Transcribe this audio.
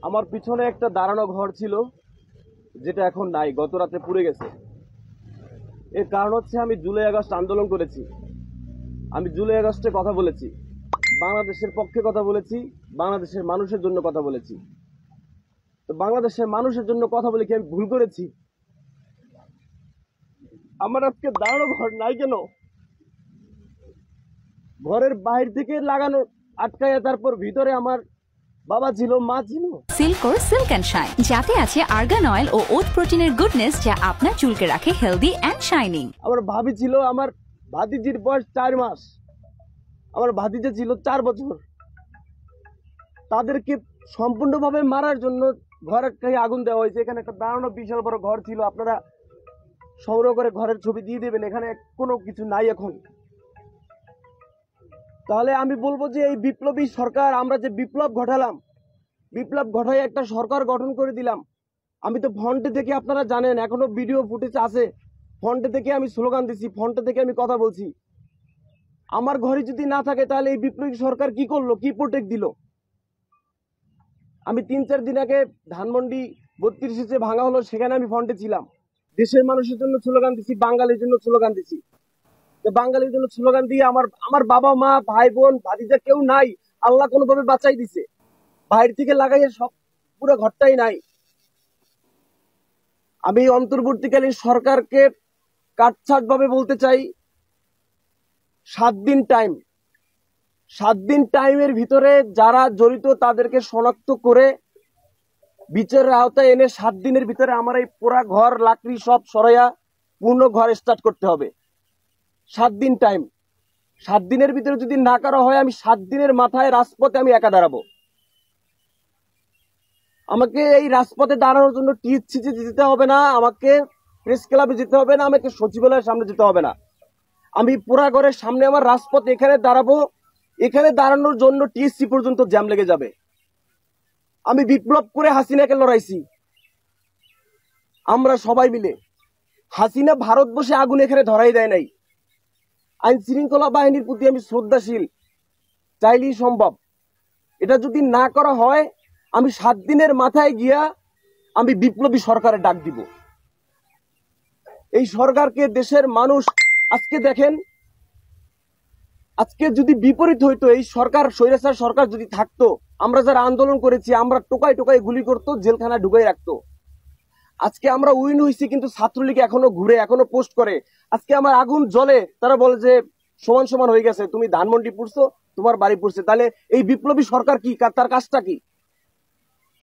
আমার পিছনে একটা দাঁড়ানো ঘর ছিল, যেটা এখন নাই, গত রাতে পুড়ে গেছে। এর কারণ হচ্ছে আমি জুলাই আগস্ট আন্দোলন করেছি, আমি জুলাই আগস্টে কথা বলেছি, বাংলাদেশের পক্ষে কথা বলেছি, বাংলাদেশের মানুষের জন্য কথা বলেছি। তো বাংলাদেশের মানুষের জন্য কথা বলে কি আমি ভুল করেছি? আমার আজকে দাঁড়ানো ঘর নাই কেন? ঘরের বাইরে থেকে লাগানো আটকায়, তারপর ভিতরে আমার বাবা ছিল, মা ছিল। সিল্কোর সিল্ক অ্যান্ড শাইন, যাতে আছে আর্গান অয়েল ও ওট প্রোটিনের গুডনেস, যা আপনার চুলকে রাখে হেলদি অ্যান্ড শাইনিং। আমার ভাবি ছিল, আমার ভাতিজির বয়স 4 মাস, আমার ভাতিজা ছিল 4 বছর। তাদেরকে সম্পূর্ণভাবে মারার জন্য ঘরের গায়ে আগুন দেওয়া হয়েছে। এখানে একটা দাঁড়ানো বিশাল বড় ঘর ছিল, আপনারা সংগ্রহ করে ঘরের ছবি দিয়ে দেবেন। এখানে কোনো কিছু নাই এখন। তাহলে আমি বলবো যে এই বিপ্লবী সরকার, আমরা যে বিপ্লব ঘটালাম, বিপ্লব ঘটাই একটা সরকার গঠন করে দিলাম। আমি তো ফ্রন্টে থেকে, আপনারা জানেন, এখনো ভিডিও ফুটেজ আছে, ফ্রন্টে থেকে আমি স্লোগান দিছি, ফ্রন্টে থেকে আমি কথা বলছি। আমার ঘরে যদি না থাকে তাহলে এই বিপ্লবী সরকার কি করলো, কি প্রোটেক্ট দিল? আমি 3-4 দিন আগে ধানমন্ডি 32 যে ভাঙা হলো, সেখানে আমি ফ্রন্টে ছিলাম। দেশের মানুষের জন্য স্লোগান দিছি, বাঙালির জন্য স্লোগান দিছি। বাঙালির জন্য স্লোগান দিয়ে আমার বাবা মা ভাই বোন ভাতিজা কেউ নাই, আল্লাহ কোনোভাবে বাঁচাই দিছে। বাইরে থেকে লাগাইয়ে সব পুরো ঘরটাই নাই। আমি অন্তর্বর্তীকালীন সরকারকে কাটছাট ভাবে বলতে চাই, 7 দিন টাইম, 7 দিন টাইমের ভিতরে যারা জড়িত তাদেরকে শনাক্ত করে বিচারের আওতায় এনে 7 দিনের ভিতরে আমার এই পুরা ঘর লাকড়ি সব সরাইয়া পূর্ণ ঘর স্টার্ট করতে হবে। 7 দিন টাইম। 7 দিনের ভিতরে যদি না করা হয়, আমি 7 দিনের মাথায় রাজপথে আমি একা দাঁড়াবো। আমাকে এই রাজপথে দাঁড়ানোর জন্য টিএসসিতে যেতে হবে না, আমাকে প্রেস ক্লাবে যেতে হবে না, আমাকে সচিবালয়ের সামনে যেতে হবে না। আমি পুরা ঘরের সামনে আমার রাজপথ এখানে দাঁড়াবো। এখানে দাঁড়ানোর জন্য টিএসসি পর্যন্ত জ্যাম লেগে যাবে। আমি বিপ্লব করে হাসিনাকে লড়াইছি, আমরা সবাই মিলে। হাসিনা ভারতবর্ষে আগুন এখানে ধরাই দেয় নাই। আইন শৃঙ্খলা বাহিনীর প্রতি আমি শ্রদ্ধাশীল, চাইলেই সম্ভব। এটা যদি না করা হয়, আমি 7 দিনের মাথায় গিয়া আমি বিপ্লবী সরকারের ডাক দিব। এই সরকারকে দেশের মানুষ, আজকে দেখেন, আজকে যদি বিপরীত হইতো, এই সরকার, স্বৈরাচার সরকার যদি থাকতো, আমরা যারা আন্দোলন করেছি, আমরা টোকায় টোকায় গুলি করতো, জেলখানায় ঢুকাই রাখতো। আজকে আমরা উইন হয়েছি, কিন্তু ছাত্রলীগ এখনো ঘুরে, এখনো পোস্ট করে। আজকে আমার আগুন জ্বলে, তারা বলে যে সমান সমান হয়ে গেছে, তুমি ধানমন্ডি পুড়ছো, তোমার বাড়ি পুড়ছে। তাহলে এই বিপ্লবী সরকার কি, তার কাজটা কি?